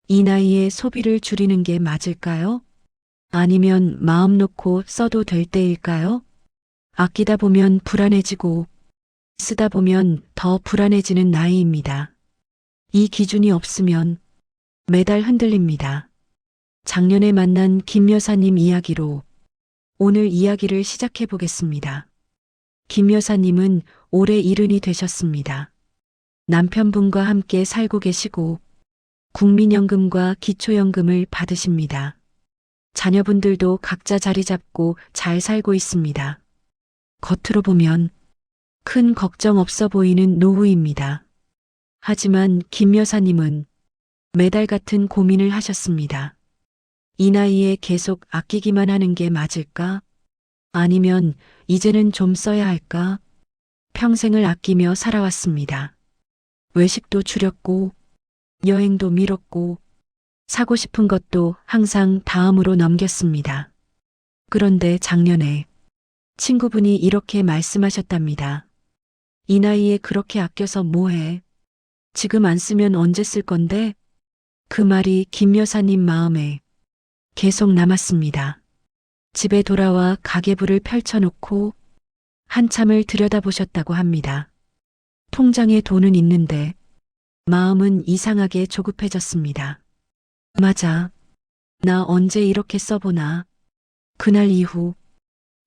이 나이에 소비를 줄이는 게 맞을까요? 아니면 마음 놓고 써도 될 때일까요? 아끼다 보면 불안해지고 쓰다 보면 더 불안해지는 나이입니다. 이 기준이 없으면 매달 흔들립니다. 작년에 만난 김 여사님 이야기로 오늘 이야기를 시작해 보겠습니다. 김 여사님은 올해 70이 되셨습니다. 남편분과 함께 살고 계시고 국민연금과 기초연금을 받으십니다. 자녀분들도 각자 자리 잡고 잘 살고 있습니다. 겉으로 보면 큰 걱정 없어 보이는 노후입니다. 하지만 김 여사님은 매달 같은 고민을 하셨습니다. 이 나이에 계속 아끼기만 하는 게 맞을까? 아니면 이제는 좀 써야 할까? 평생을 아끼며 살아왔습니다. 외식도 줄였고, 여행도 미뤘고, 사고 싶은 것도 항상 다음으로 넘겼습니다. 그런데 작년에 친구분이 이렇게 말씀하셨답니다. 이 나이에 그렇게 아껴서 뭐해? 지금 안 쓰면 언제 쓸 건데? 그 말이 김 여사님 마음에 계속 남았습니다. 집에 돌아와 가계부를 펼쳐놓고 한참을 들여다보셨다고 합니다. 통장에 돈은 있는데 마음은 이상하게 조급해졌습니다. 맞아. 나 언제 이렇게 써보나. 그날 이후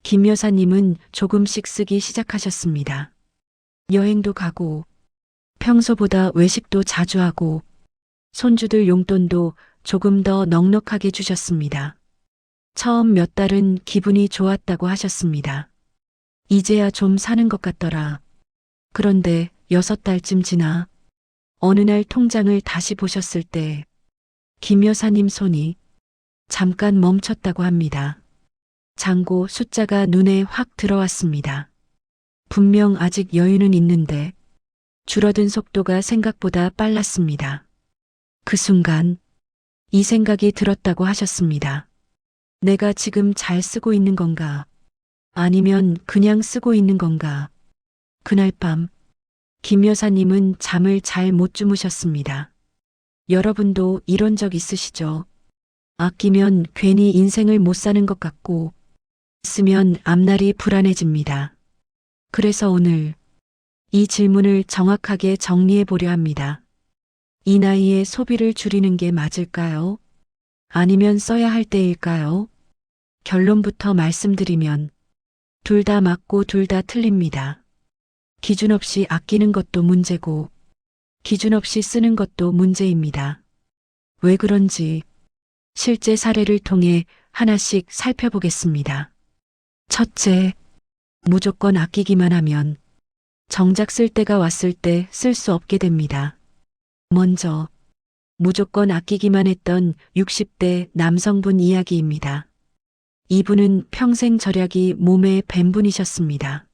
김 여사님은 조금씩 쓰기 시작하셨습니다. 여행도 가고 평소보다 외식도 자주 하고 손주들 용돈도 조금 더 넉넉하게 주셨습니다. 처음 몇 달은 기분이 좋았다고 하셨습니다. 이제야 좀 사는 것 같더라. 그런데 6달쯤 지나 어느 날 통장을 다시 보셨을 때 김 여사님 손이 잠깐 멈췄다고 합니다. 잔고 숫자가 눈에 확 들어왔습니다. 분명 아직 여유는 있는데 줄어든 속도가 생각보다 빨랐습니다. 그 순간 이 생각이 들었다고 하셨습니다. 내가 지금 잘 쓰고 있는 건가? 아니면 그냥 쓰고 있는 건가? 그날 밤 김 여사님은 잠을 잘 못 주무셨습니다. 여러분도 이런 적 있으시죠? 아끼면 괜히 인생을 못 사는 것 같고 쓰면 앞날이 불안해집니다. 그래서 오늘 이 질문을 정확하게 정리해 보려 합니다. 이 나이에 소비를 줄이는 게 맞을까요? 아니면 써야 할 때일까요? 결론부터 말씀드리면 둘 다 맞고 둘 다 틀립니다. 기준 없이 아끼는 것도 문제고 기준 없이 쓰는 것도 문제입니다. 왜 그런지 실제 사례를 통해 하나씩 살펴보겠습니다. 첫째, 무조건 아끼기만 하면 정작 쓸 때가 왔을 때 쓸 수 없게 됩니다. 먼저 무조건 아끼기만 했던 60대 남성분 이야기입니다. 이분은 평생 절약이 몸에 밴 분이셨습니다.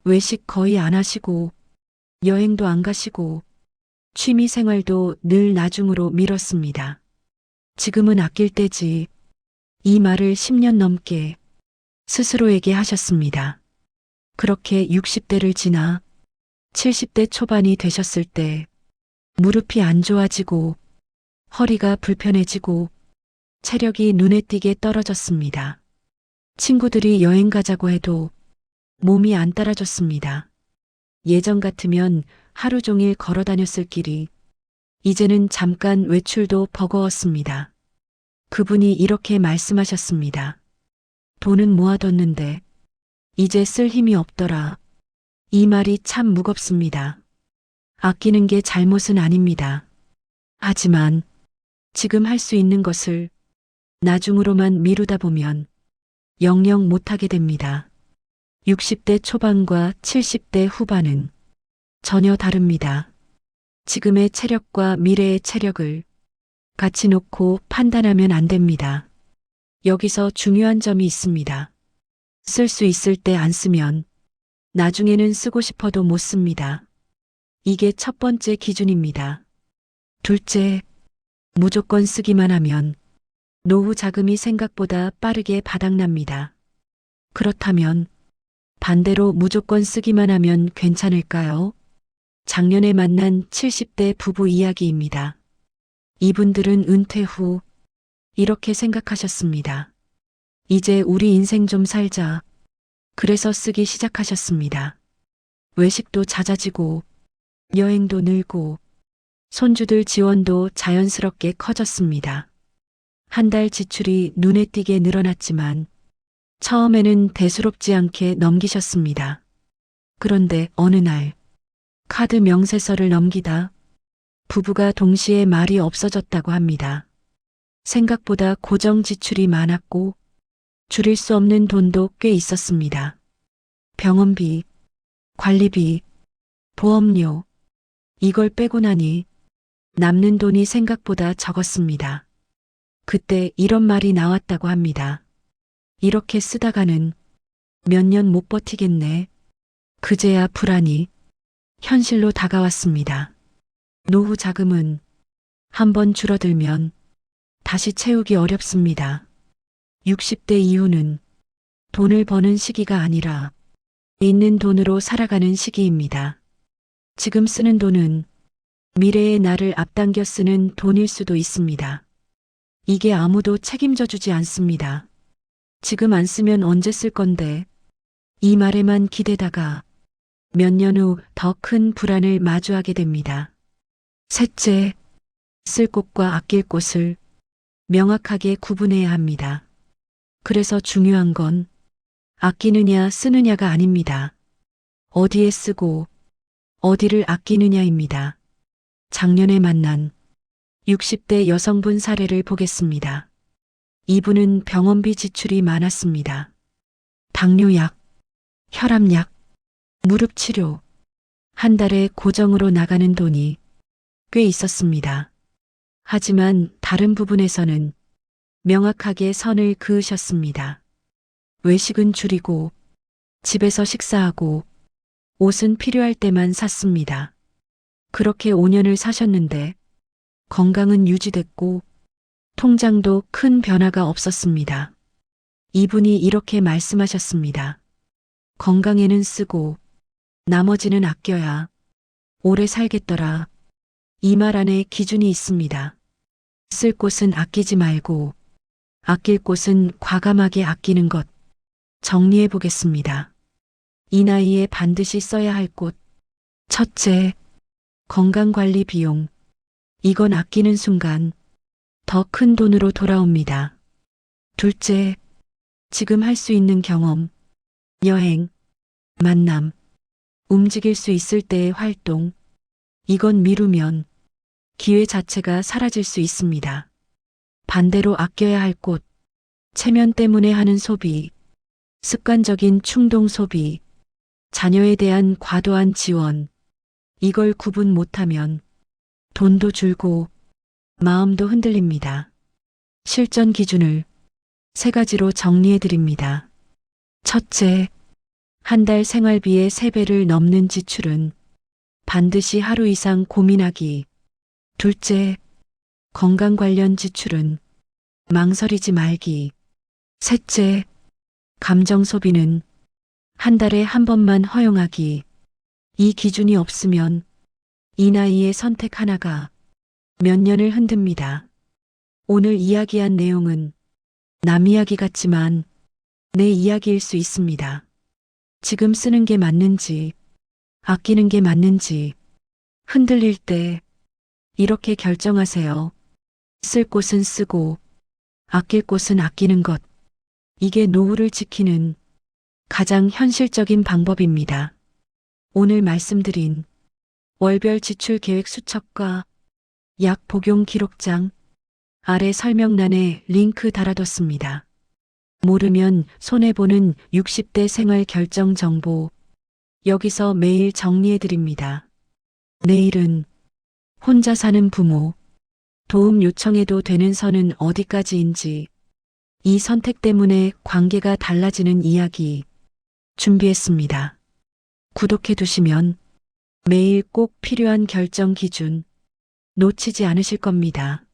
외식 거의 안 하시고 여행도 안 가시고 취미 생활도 늘 나중으로 미뤘습니다. 지금은 아낄 때지. 이 말을 10년 넘게 스스로에게 하셨습니다. 그렇게 60대를 지나 70대 초반이 되셨을 때 무릎이 안 좋아지고 허리가 불편해지고 체력이 눈에 띄게 떨어졌습니다. 친구들이 여행 가자고 해도 몸이 안 따라줬습니다. 예전 같으면 하루 종일 걸어 다녔을 길이 이제는 잠깐 외출도 버거웠습니다. 그분이 이렇게 말씀하셨습니다. 돈은 모아뒀는데 이제 쓸 힘이 없더라. 이 말이 참 무겁습니다. 아끼는 게 잘못은 아닙니다. 하지만 지금 할 수 있는 것을 나중으로만 미루다 보면 영영 못하게 됩니다. 60대 초반과 70대 후반은 전혀 다릅니다. 지금의 체력과 미래의 체력을 같이 놓고 판단하면 안 됩니다. 여기서 중요한 점이 있습니다. 쓸 수 있을 때 안 쓰면 나중에는 쓰고 싶어도 못 씁니다. 이게 첫 번째 기준입니다. 둘째, 무조건 쓰기만 하면 노후 자금이 생각보다 빠르게 바닥납니다. 그렇다면 반대로 무조건 쓰기만 하면 괜찮을까요? 작년에 만난 70대 부부 이야기입니다. 이분들은 은퇴 후 이렇게 생각하셨습니다. 이제 우리 인생 좀 살자. 그래서 쓰기 시작하셨습니다. 외식도 잦아지고 여행도 늘고 손주들 지원도 자연스럽게 커졌습니다. 한 달 지출이 눈에 띄게 늘어났지만 처음에는 대수롭지 않게 넘기셨습니다. 그런데 어느 날 카드 명세서를 넘기다 부부가 동시에 말이 없어졌다고 합니다. 생각보다 고정 지출이 많았고 줄일 수 없는 돈도 꽤 있었습니다. 병원비, 관리비, 보험료, 이걸 빼고 나니 남는 돈이 생각보다 적었습니다. 그때 이런 말이 나왔다고 합니다. 이렇게 쓰다가는 몇 년 못 버티겠네. 그제야 불안이 현실로 다가왔습니다. 노후 자금은 한번 줄어들면 다시 채우기 어렵습니다. 60대 이후는 돈을 버는 시기가 아니라 있는 돈으로 살아가는 시기입니다. 지금 쓰는 돈은 미래의 나를 앞당겨 쓰는 돈일 수도 있습니다. 이게 아무도 책임져 주지 않습니다. 지금 안 쓰면 언제 쓸 건데 이 말에만 기대다가 몇 년 후 더 큰 불안을 마주하게 됩니다. 셋째, 쓸 곳과 아낄 곳을 명확하게 구분해야 합니다. 그래서 중요한 건 아끼느냐 쓰느냐가 아닙니다. 어디에 쓰고 어디를 아끼느냐입니다. 작년에 만난 60대 여성분 사례를 보겠습니다. 이분은 병원비 지출이 많았습니다. 당뇨약, 혈압약, 무릎 치료, 한 달에 고정으로 나가는 돈이 꽤 있었습니다. 하지만 다른 부분에서는 명확하게 선을 그으셨습니다. 외식은 줄이고 집에서 식사하고 옷은 필요할 때만 샀습니다. 그렇게 5년을 사셨는데 건강은 유지됐고 통장도 큰 변화가 없었습니다. 이분이 이렇게 말씀하셨습니다. 건강에는 쓰고 나머지는 아껴야 오래 살겠더라. 이 말 안에 기준이 있습니다. 쓸 곳은 아끼지 말고 아낄 곳은 과감하게 아끼는 것. 정리해 보겠습니다. 이 나이에 반드시 써야 할 곳. 첫째, 건강관리 비용. 이건 아끼는 순간 더 큰 돈으로 돌아옵니다. 둘째, 지금 할 수 있는 경험, 여행, 만남, 움직일 수 있을 때의 활동. 이건 미루면 기회 자체가 사라질 수 있습니다. 반대로 아껴야 할 곳, 체면 때문에 하는 소비, 습관적인 충동 소비, 자녀에 대한 과도한 지원, 이걸 구분 못하면 돈도 줄고 마음도 흔들립니다. 실전 기준을 3가지로 정리해 드립니다. 첫째, 한 달 생활비의 3배를 넘는 지출은 반드시 하루 이상 고민하기. 둘째, 건강 관련 지출은 망설이지 말기. 셋째, 감정 소비는 한 달에 한 번만 허용하기. 이 기준이 없으면 이 나이의 선택 하나가 몇 년을 흔듭니다. 오늘 이야기한 내용은 남 이야기 같지만 내 이야기일 수 있습니다. 지금 쓰는 게 맞는지, 아끼는 게 맞는지 흔들릴 때 이렇게 결정하세요. 쓸 곳은 쓰고 아낄 곳은 아끼는 것. 이게 노후를 지키는 가장 현실적인 방법입니다. 오늘 말씀드린 월별 지출 계획 수첩과 약 복용 기록장 아래 설명란에 링크 달아뒀습니다. 모르면 손해보는 60대 생활 결정 정보 여기서 매일 정리해드립니다. 내일은 혼자 사는 부모 도움 요청해도 되는 선은 어디까지인지 이 선택 때문에 관계가 달라지는 이야기 준비했습니다. 구독해 두시면 매일 꼭 필요한 결정 기준 놓치지 않으실 겁니다.